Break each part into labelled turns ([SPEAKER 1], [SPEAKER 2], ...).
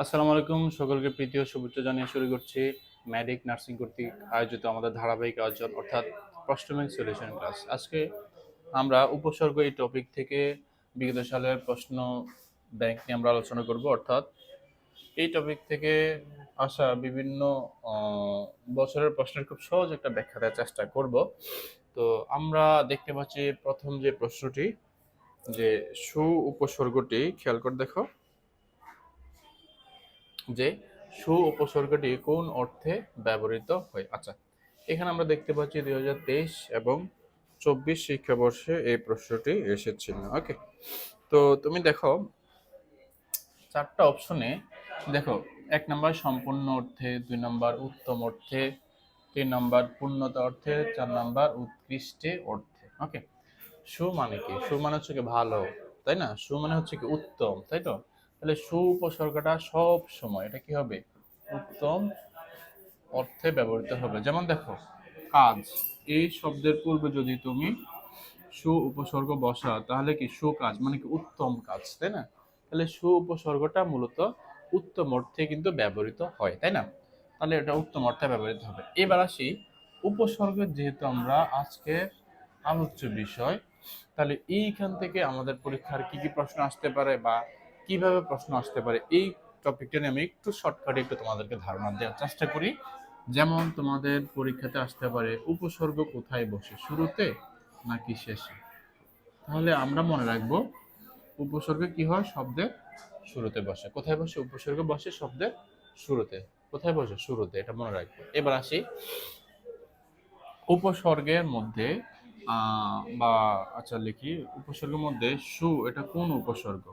[SPEAKER 1] আসসালামু আলাইকুম, সকলকে প্রীতি ও শুভেচ্ছা জানিয়ে শুরু করছি ম্যাডিক নার্সিং কর্তৃক আয়োজিত আমাদের ধারাবাহিক আয়োজন অর্থাৎ প্রশ্ন ব্যাংক সলিউশন ক্লাস। আজকে আমরা উপসর্গ এই টপিক থেকে বিগত সালের প্রশ্ন ব্যাংক নিয়ে আমরা আলোচনা করব। অর্থাৎ এই টপিক থেকে আসা বিভিন্ন বছরের প্রশ্নের খুব সহজ একটা ব্যাখ্যা দেওয়ার চেষ্টা করব। তো আমরা দেখতে পাচ্ছি প্রথম যে প্রশ্নটি, যে সু উপসর্গটি খেয়াল করে দেখো যে সু উপসর্গটি কোন অর্থে ব্যবহৃত হয়। আচ্ছা, এখানে আমরা দেখতে পাচ্ছি 2023 এবং 24 শিক্ষাবর্ষে এই প্রশ্নটি এসেছিল। ওকে, তো তুমি দেখো চারটা অপশনে, দেখো 1 নম্বর সম্পূর্ণ অর্থে, 2 নম্বর উত্তম অর্থে, 3 নম্বর পূর্ণতা অর্থে, 4 নম্বর উৎকৃষ্টে অর্থে। ওকে, সু মানে কি? সু মানে হচ্ছে কি ভালো, তাই না? সু মানে হচ্ছে কি উত্তম, তাই তো? তাহলে সু উপসর্গটা সব সময় এটা কি হবে? উত্তম অর্থে ব্যবহৃত হবে। যেমন দেখো কাজ, এই শব্দের পূর্বে যদি তুমি সু উপসর্গ বসাও তাহলে কি সুকাজ মানে কি উত্তম কাজ, তাই না? তাহলে সু উপসর্গটা মূলত উত্তম অর্থে কিন্তু ব্যবহৃত হয়, তাই না? তাহলে এটা উত্তম অর্থে ব্যবহৃত হবে। এবার আসি উপসর্গের, যেহেতু আমরা আজকে আলোচ্য বিষয়, তাহলে এইখান থেকে আমাদের পরীক্ষার কি কি প্রশ্ন আসতে পারে বা কিভাবে প্রশ্ন আসতে পারে, এই টপিকটা নিয়ে আমি একটু শর্টকাটে একটু তোমাদেরকে ধারণা দেওয়ার চেষ্টা করি। যেমন তোমাদের পরীক্ষাতে আসতে পারে উপসর্গ কোথায় বসে, শুরুতে নাকি শেষে? তাহলে আমরা মনে রাখবো উপসর্গ কি হয়? শব্দের শুরুতে বসে। কোথায় বসে? উপসর্গ বসে শব্দের শুরুতে। কোথায় বসে? শুরুতে। এটা মনে রাখবো। এবার আসি উপসর্গের মধ্যে বা আচ্ছা লিখি উপসর্গের মধ্যে সু, এটা কোন উপসর্গ?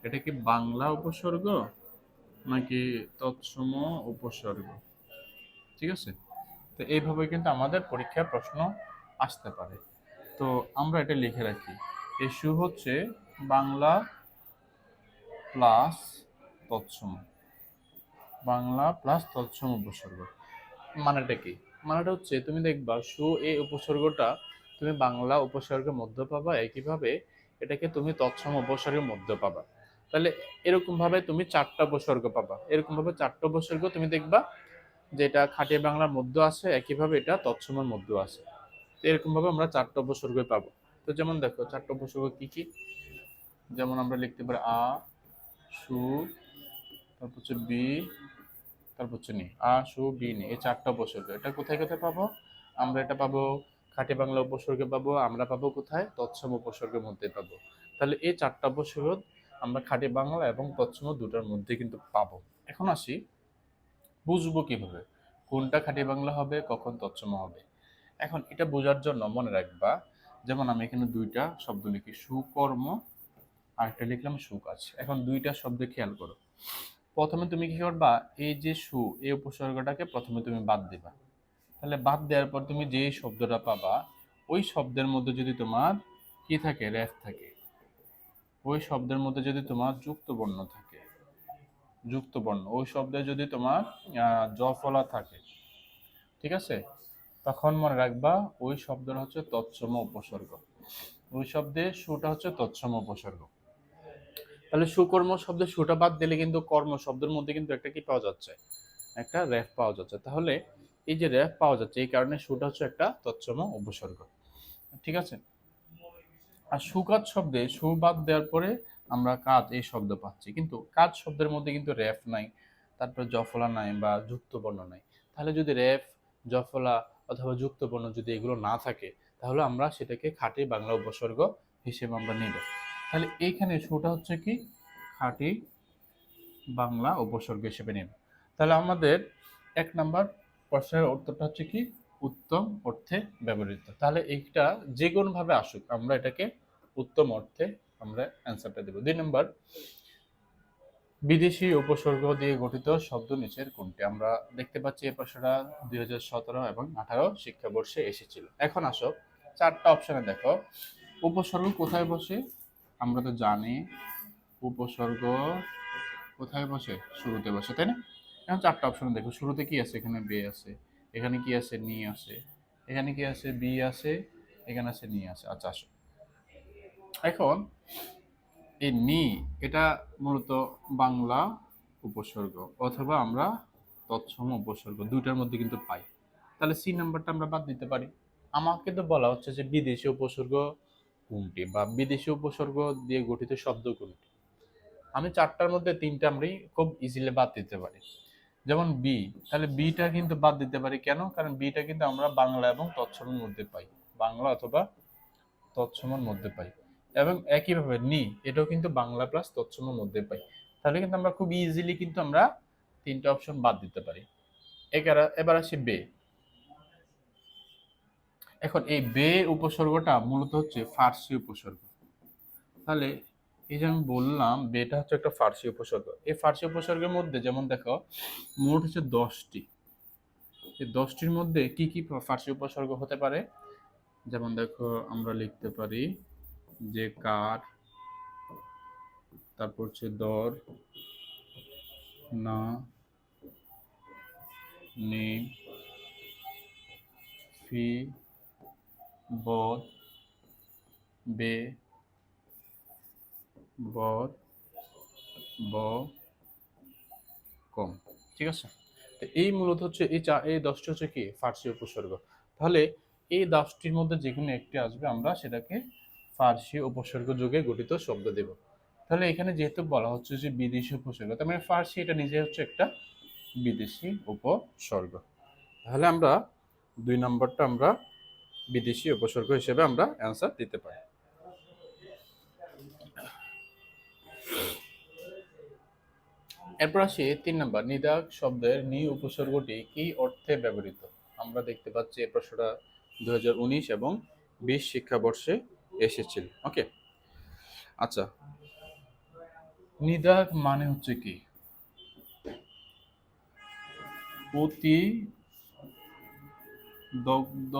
[SPEAKER 1] এটা কি বাংলা উপসর্গ নাকি তৎসম উপসর্গ? ঠিক আছে, তো এইভাবে কিন্তু আমাদের পরীক্ষায় প্রশ্ন আসতে পারে। তো আমরা এটা লিখে রাখি, এই সু হচ্ছে বাংলা প্লাস তৎসম, বাংলা প্লাস তৎসম উপসর্গ। মানেটা কি? মানেটা হচ্ছে তুমি দেখবা সু এই উপসর্গটা তুমি বাংলা উপসর্গের মধ্যে পাবা, একইভাবে এটাকে তুমি তৎসম উপসর্গের মধ্যে পাবা। তাহলে এরকম ভাবে তুমি 4টা উপসর্গ পাবা, এরকম ভাবে 4টা উপসর্গ তুমি দেখবা যে এটা খাঁটি বাংলার মধ্যে আছে, একইভাবে এটা তৎসমের মধ্যে আছে। তো এরকম ভাবে আমরা 4টা উপসর্গ পাবো। তো যেমন দেখো 4টা উপসর্গ কি কি, যেমন আমরা লিখতে পারি আ, সু, তারপর হচ্ছে বি, তারপর হচ্ছে নি। আ, সু, বি, নি, এই 4টা উপসর্গ। এটা কোথায় কোথায় পাবো? আমরা এটা পাবো খাঁটি বাংলা উপসর্গে পাবো, আমরা পাবো কোথায়? তৎসম উপসর্গের মধ্যে পাবো। তাহলে এই 4টা উপসর্গ আমরা খাঁটি বাংলা এবং তৎসম দুটার মধ্যে কিন্তু পাবো। এখন আসি বুঝবো কিভাবে কোনটা খাঁটি বাংলা হবে, কখন তৎসম হবে। এখন এটা বোঝার জন্য মনে রাখবা, যেমন আমি এখানে 2টা শব্দ লিখি, সুকর্ম আর একটা লিখলাম সুকাজ। এখন 2টা শব্দ খেয়াল করো। প্রথমে তুমি কি করবা? এই যে সু, এই উপসর্গটাকে প্রথমে তুমি বাদ দিবা। তাহলে বাদ দেওয়ার পর তুমি যে শব্দটা পাবা, ওই শব্দের মধ্যে যদি তোমার কি থাকে? রেফ থাকে। ওই শব্দের মধ্যে যদি তোমার যুক্ত বর্ণ থাকে, যুক্ত বর্ণ, ওই শব্দে যদি তোমার জফলা থাকে, ঠিক আছে, তখন মনে রাখবা ওই শব্দটা হচ্ছে তৎসম উপসর্গ। ওই শব্দে সুটা হচ্ছে তৎসম উপসর্গ। তাহলে সুকর্ম শব্দে সুটা বাদ দিলে কিন্তু কর্ম শব্দের মধ্যে কিন্তু একটা কি পাওয়া যাচ্ছে? একটা রেফ পাওয়া যাচ্ছে। তাহলে এই যে রেফ পাওয়া যাচ্ছে, এই কারণে সুটা হচ্ছে একটা তৎসম উপসর্গ। ঠিক আছে, আর সুকাজ শব্দে সু বাদ দেওয়ার পরে আমরা কাজ এই শব্দ পাচ্ছি, কিন্তু কাজ শব্দের মধ্যে কিন্তু রেফ নাই, তারপরে জফলা নাই বা যুক্ত বর্ণ নাই। তাহলে যদি রেফ, জফলা অথবা যুক্ত বর্ণ যদি এগুলো না থাকে, তাহলে আমরা সেটাকে খাঁটি বাংলা উপসর্গ হিসেবে আমরা নিব। তাহলে এইখানে সুটা হচ্ছে কি? খাঁটি বাংলা উপসর্গ হিসেবে নিব। তাহলে আমাদের 1 নম্বর প্রশ্নের উত্তরটা হচ্ছে কি? উত্তম অর্থে ব্যবহৃত। তাহলে এইটা যে কোনো ভাবে আসুক, আমরা এটাকে উত্তম অর্থে আমরা অ্যান্সারটা দেব। 2 নম্বর, বিদেশি উপসর্গ দিয়ে গঠিত শব্দ নিচের কোনটি? আমরা দেখতে পাচ্ছি এই প্রশ্নটা 2017 এবং 18 শিক্ষাবর্ষে এসেছিল। এখন আসো 4টা অপশনে দেখো উপসর্গ কোথায় বসে। আমরা তো জানি উপসর্গ কোথায় বসে? শুরুতে বসে, তাই না? এখন 4টা অপশন দেখো, শুরুতে কি আছে? এখানে বে আছে, এখানে কি আছে? নি আছে, এখানে কি আছে? বি আছে, এখানে আছে নি আছে। আচ্ছা আসো, এখন এই নি, এটা মূলত বাংলা উপসর্গ অথবা আমরা তৎসম উপসর্গ দুইটার মধ্যে কিন্তু পাই। তাহলে সি নাম্বারটা আমরা বাদ দিতে পারি। আমাকে তো বলা হচ্ছে যে বিদেশি উপসর্গ কোনটি বা বিদেশি উপসর্গ দিয়ে গঠিত শব্দ কোনটি। আমি চারটার মধ্যে তিনটা আমি খুব ইজিলি বাদ দিতে পারি। যেমন বি, তাহলে বিটা কিন্তু বাদ দিতে পারি কেন? কারণ বিটা কিন্তু আমরা বাংলা এবং তৎসমের মধ্যে পাই, বাংলা অথবা তৎসমের মধ্যে পাই। এবং একইভাবে নি, এটাও কিন্তু বাংলা প্লাস তৎসমের মধ্যে পাই। তাহলে কিন্তু আমরা খুব ইজিলি কিন্তু আমরা তিনটা অপশন বাদ দিতে পারি। এবার আসি বে। এখন এই বে উপসর্গটা মূলত হচ্ছে ফার্সি উপসর্গ। তাহলে এই যে আমি বললাম বেটা হচ্ছে একটা ফার্সি উপসর্গ। এই ফার্সি উপসর্গের মধ্যে যেমন দেখো মোট হচ্ছে 10টি। এই 10টির মধ্যে কি কি ফার্সি উপসর্গ হতে পারে? যেমন দেখো আমরা লিখতে পারি যে কার, তারপর হচ্ছে দর, না, নে, ফি, বদ, বে, বদ, ব, কম। ঠিক আছে, তো এই মূলত হচ্ছে এই 10টি হচ্ছে কি ফার্সি উপসর্গ। তাহলে এই 10টির মধ্যে যে কোনো একটি আসবে, আমরা সেটাকে ফার্সি উপসর্গ যুগে গঠিত শব্দ দেব। তাহলে এখানে যেহেতু বলা হচ্ছে যে বিদেশি উপসর্গ, তার মানে ফার্সি এটা নিজে হচ্ছে একটা বিদেশি উপসর্গ। তাহলে আমরা 2 নম্বরটা আমরা বিদেশি উপসর্গ হিসেবে আমরা অ্যান্সার দিতে পারি। এরপর আসি 3 নম্বর, নিদাগ শব্দের নি উপসর্গটি কি অর্থে ব্যবহৃত? আমরা দেখতে পাচ্ছি এই প্রশ্নটা 2019 এবং 20 শিক্ষাবর্ষে এসেছিল। ওকে, আচ্ছা, নিদাগ মানে হচ্ছে কি? অতি দগ্ধ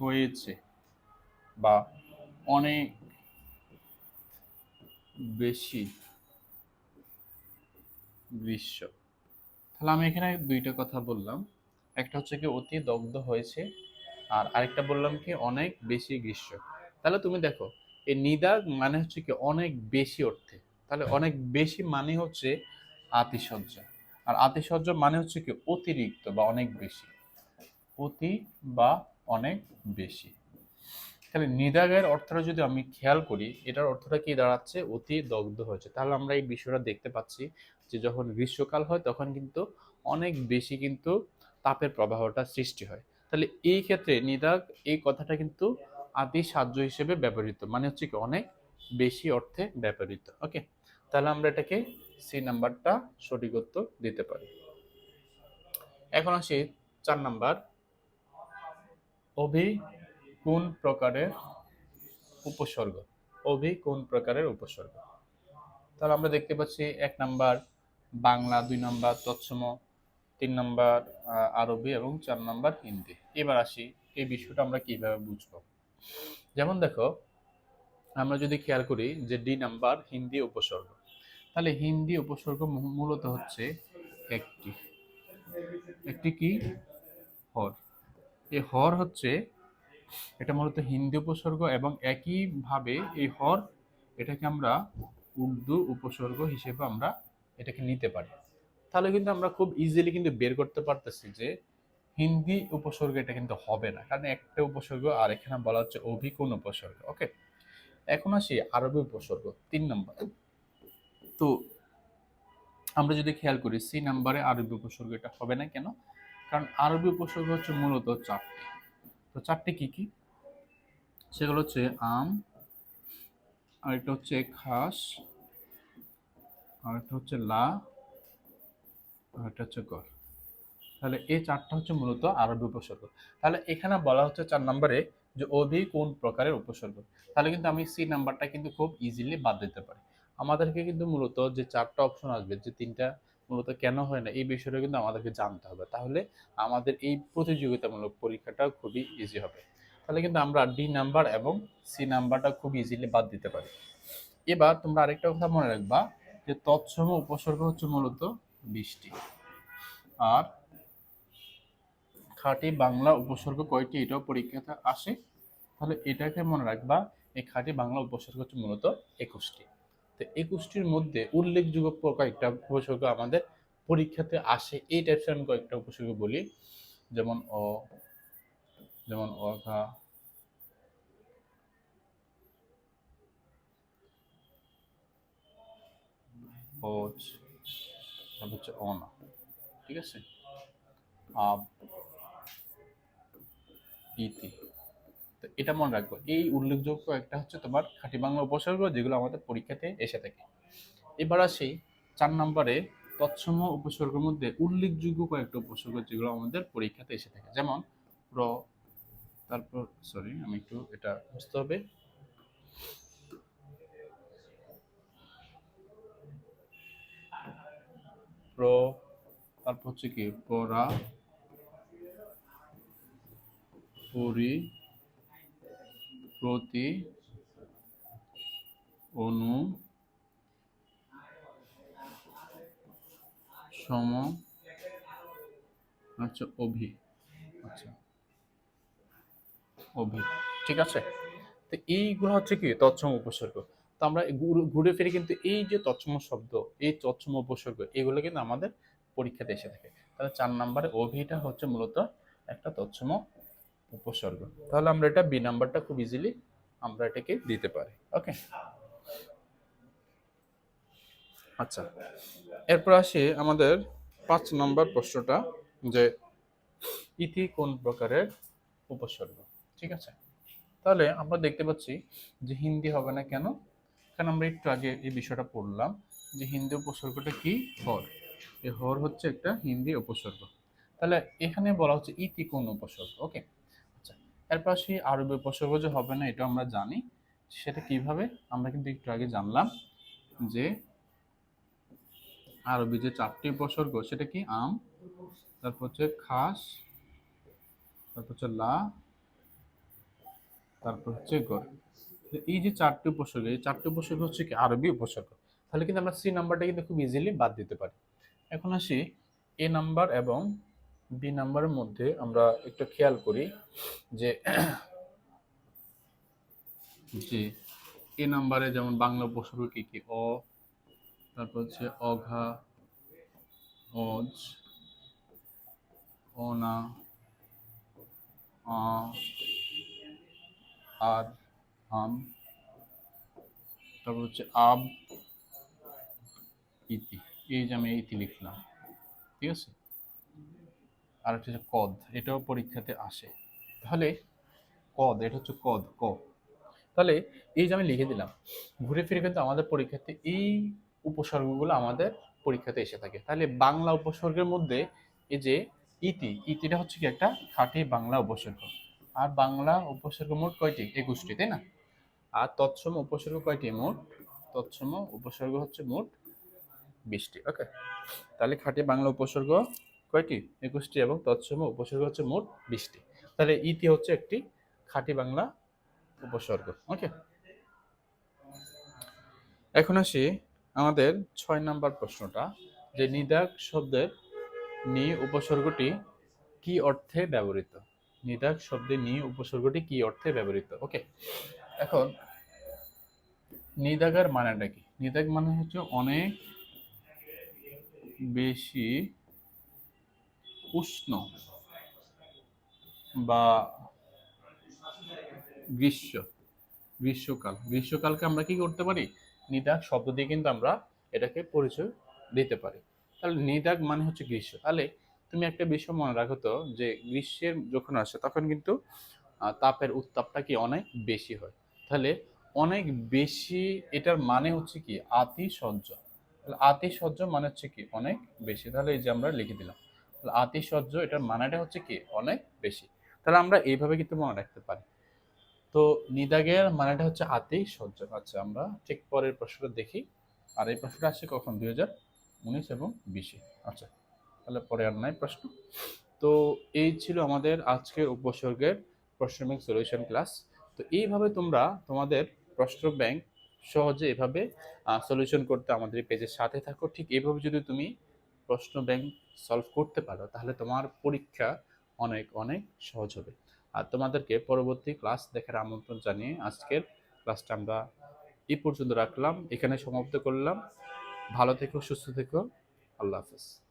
[SPEAKER 1] হয়েছে বা অনেক বেশি গ্রীষ্ম। তাহলে আমি এখানে দুইটা কথা বললাম, একটা হচ্ছে কি অতি দগ্ধ হয়েছে, আর আরেকটা বললাম কি অনেক বেশি গ্রীষ্ম। তাহলে তুমি দেখো এই নিদাগ মানে হচ্ছে কি অনেক বেশি অর্থে। তাহলে অনেক বেশি মানে হচ্ছে আতিশয্য, আর আতিশয্য মানে হচ্ছে কি অতিরিক্ত বা অনেক বেশি, অতি বা অনেক বেশি। তাহলে নিদাগের অর্থটা যদি আমি খেয়াল করি, এটার অর্থটা কি দাঁড়াচ্ছে? অতি দগ্ধ হয়েছে। তাহলে আমরা এই বিষয়টা দেখতে পাচ্ছি যে যখন গ্রীষ্মকাল হয় তখন কিন্তু অনেক বেশি কিন্তু তাপের প্রবাহটা সৃষ্টি হয়। তাহলে এই ক্ষেত্রে নিদাগ এই কথাটা কিন্তু আদি সাহায্য হিসেবে ব্যবহৃত, মানে হচ্ছে কি অনেক বেশি অর্থে ব্যবহৃত। ওকে, তাহলে আমরা এটাকে সি নাম্বারটা সঠিক উত্তর দিতে পারি। এখন আসি 4 নাম্বার, অভি কোন প্রকারের উপসর্গ? অভি কোন প্রকারের উপসর্গ? তাহলে আমরা দেখতে পাচ্ছি 1 নাম্বার বাংলা, 2 নাম্বার তৎসম, 3 নাম্বার আরবি এবং 4 নাম্বার হিন্দি। এবার আসি এই বিষয়টা আমরা কিভাবে বুঝবো। যেমন দেখো আমরা যদি খেয়াল করি যে ডি নাম্বার হিন্দি উপসর্গ, তাহলে হিন্দি উপসর্গ মূলত হচ্ছে একটি একটি কি হর। এই হর হচ্ছে এটা মূলত হিন্দি উপসর্গ, এবং একইভাবে এই হর এটাকে আমরা উর্দু উপসর্গ হিসেবে আমরা এটাকে নিতে পারি। তাহলে কিন্তু আমরা খুব ইজিলি কিন্তু বের করতে পারতেছি যে হিন্দি উপসর্গ এটা কিন্তু হবে না, কারণ একটা উপসর্গ আর এখানে বলা হচ্ছে অভিকোণ উপসর্গ। ওকে, এখন আসি আরবি উপসর্গ 3 নম্বর। তো আমরা যদি খেয়াল করি সি নাম্বারে আরবি উপসর্গ এটা হবে না কেন? কারণ আরবি উপসর্গ হচ্ছে মূলত 4টি। তো 4টি কি কি? সেগুলো হচ্ছে আম, আরেকটা হচ্ছে খাস, আরেকটা হচ্ছে লা, আরেকটা হচ্ছে গর। তাহলে এই 4টা হচ্ছে মূলত আরবি উপসর্গ। তাহলে এখানে বলা হচ্ছে 4 নম্বরে যে অভি কোন প্রকারের উপসর্গ। তাহলে কিন্তু আমি সি নাম্বারটা কিন্তু খুব ইজিলি বাদ দিতে পারি। আমাদেরকে কিন্তু মূলত যে 4টা অপশন আসবে, যে 3টা মূলত কেন হয় না এই বিষয়টা কিন্তু আমাদেরকে জানতে হবে। তাহলে আমাদের এই প্রতিযোগিতামূলক পরীক্ষাটা খুবই ইজি হবে। তাহলে কিন্তু আমরা ডি নাম্বার এবং সি নাম্বারটা খুব ইজিলি বাদ দিতে পারি। এবার তোমরা আরেকটা কথা মনে রাখবা যে তৎসম উপসর্গ হচ্ছে মূলত 20টি, আর খাঁটি বাংলা উপসর্গ কয়টি এটাও পরীক্ষাতে আসে। তাহলে এটাকে মনে রাখবা, এই খাঁটি বাংলা উপসর্গ হচ্ছে মূলত 21টি। তো 21টির মধ্যে উল্লেখযোগ্য কয়েকটা উপসর্গ আমাদের পরীক্ষাতে আসে, এই টাইপসের আমি কয়েকটা উপসর্গ বলি। যেমন অঘা, ওজ, তারপর হচ্ছে অনা, ঠিক আছে, আব, ইতি। তো এটা মনে রাখবো, এই উল্লেখযোগ্য একটা হচ্ছে তোমার খাঁটি বাংলা উপসর্গ যেগুলো আমাদের পরীক্ষাতে এসে থাকে। এবার আসি 4 নম্বরে, তৎসম উপসর্গের মধ্যে উল্লেখযোগ্য কয়েকটা উপসর্গ যেগুলো আমাদের পরীক্ষাতে এসে থাকে। যেমন প্র, তারপর সরি আমি একটু এটা বুঝতে হবে, প্র, তারপর হচ্ছে কি পরা, পরি, প্রতি, অনু, সম, আচ্ছা অভি, আচ্ছা অভি, ঠিক আছে। তো এইগুলো হচ্ছে কি তৎসম উপসর্গ। তো আমরা ঘুরে ফিরে কিন্তু এই যে তৎসম শব্দ, এই তৎসম উপসর্গ, এগুলো কিন্তু আমাদের পরীক্ষাতে এসে থাকে। তাহলে 4 নম্বরে অভিটা হচ্ছে মূলত একটা তৎসম উপসর্গ। তাহলে আমরা এটা বি নাম্বারটা খুব ইজিলি আমরা এটাকে দিতে পারি। ওকে, আচ্ছা, এরপর আসি আমাদের 5 নম্বর প্রশ্নটা, যে ইতি কোন প্রকারের উপসর্গ। ঠিক আছে, তাহলে আমরা দেখতে পাচ্ছি যে হিন্দি হবে না কেন, কারণ আমরা একটু আগে এই বিষয়টা পড়লাম যে হিন্দি উপসর্গটা কি, হর। এই হর হচ্ছে একটা হিন্দি উপসর্গ। তাহলে এখানে বলা হচ্ছে ইতি কোন উপসর্গ। ওকে, আচ্ছা, এরপর সেই আরবি উপসর্গ যে হবে না এটা আমরা জানি, সেটা কিভাবে আমরা কিন্তু একটু আগে জানলাম যে আরবি যে 4টি উপসর্গ সেটা কি আম, তারপর হচ্ছে খাস, তারপর হচ্ছে লা, তারপর হচ্ছে গর। এই যে 4টি উপসর্গ, এই 4টি উপসর্গ হচ্ছে কি আরবি উপসর্গ। তাহলে কিন্তু আমরা সি নাম্বারটা কিন্তু খুব ইজিলি বাদ দিতে পারি। এখন আসি এ নাম্বার এবং বি নাম্বারের মধ্যে আমরা একটু খেয়াল করি যে জি এ নাম্বারে যেমন বাংলা উপসর্গ কি কি, অ, তারপর হচ্ছে অঘা, অজ, অনা, আ, আর, আম, তারপর হচ্ছে আব, ইতি। এই যে আমি ইতি লিখলাম, ঠিক আছে। আর একটা হচ্ছে কদ, এটাও পরীক্ষাতে আসে। তাহলে কদ, এটা হচ্ছে কদ, ক। তাহলে এই যে আমি লিখে দিলাম, ঘুরে ফিরে কিন্তু আমাদের পরীক্ষাতে এই উপসর্গগুলো আমাদের পরীক্ষাতে এসে থাকে। তাহলে বাংলা উপসর্গের মধ্যে এই যে ইতি, ইতিটা হচ্ছে কি একটা খাঁটি বাংলা উপসর্গ। আর বাংলা উপসর্গ মোট কয়টি, 21টি, তাই না? আর তৎসম উপসর্গ কয়টি মোট, তৎসম উপসর্গ হচ্ছে মোট 20টি। ওকে, তাহলে খাঁটি বাংলা উপসর্গ কয়টি, 21টি, এবং তৎসম উপসর্গ হচ্ছে মোট 20টি। তাহলে ইতি হচ্ছে একটি খাঁটি বাংলা উপসর্গ। ওকে, এখন আসি আমাদের 6 নাম্বার প্রশ্নটা, যে নিদাগ শব্দের নি উপসর্গটি কি অর্থে ব্যবহৃত। নিদাগ শব্দের নি উপসর্গটি কি অর্থে ব্যবহৃত। ওকে, এখন নিদাগার মানেটা কি? নিদাগ মানে হচ্ছে অনেক বেশি উষ্ণ বা গ্রীষ্ম, গ্রীষ্মকালকে আমরা কি করতে পারি, নিদাগ শব্দ দিয়ে কিন্তু আমরা এটাকে পরিচয় দিতে পারি। তাহলে নিদাগ মানে হচ্ছে গ্রীষ্ম। তাহলে তুমি একটা বিষয় মনে রাখো তো, যে গ্রীষ্মের যখন আসে তখন কিন্তু তাপের উত্তাপটা কি অনেক বেশি হয়। তাহলে অনেক বেশি, এটার মানে হচ্ছে কি আতিশয্য। তাহলে আতিশয্য মানে হচ্ছে কি অনেক বেশি। তাহলে এই যে আমরা লিখে দিলাম, তাহলে আতিশয্য এটার মানেটা হচ্ছে কি অনেক বেশি। তাহলে আমরা এইভাবে কিন্তু মনে রাখতে পারি। তো নিদাগের মানেটা হচ্ছে আতিশয্য। আচ্ছা, আমরা ঠিক পরের প্রশ্নটা দেখি। আর এই প্রশ্নটা আসছে কখন, 2019 এবং 20-এ। আচ্ছা, তাহলে পরে আর নাই প্রশ্ন। তো এই ছিল আমাদের আজকের উপসর্গের প্রশ্ন ব্যাংক সলিউশন ক্লাস। তো এইভাবে তোমরা তোমাদের প্রশ্ন ব্যাংক সহজে এভাবে সলিউশন করতে আমাদের পেজের সাথে থাকো। ঠিক এইভাবে যদি তুমি প্রশ্ন ব্যাংক সলভ করতে পারো তাহলে তোমার পরীক্ষা অনেক অনেক সহজ হবে। আর তোমাদেরকে পরবর্তী ক্লাস দেখার আমন্ত্রণ জানিয়ে আজকের ক্লাসটা আমরা এই পর্যন্ত রাখলাম, এখানে সমাপ্ত করলাম। ভালো থেকো, সুস্থ থেকো। আল্লাহ হাফেজ।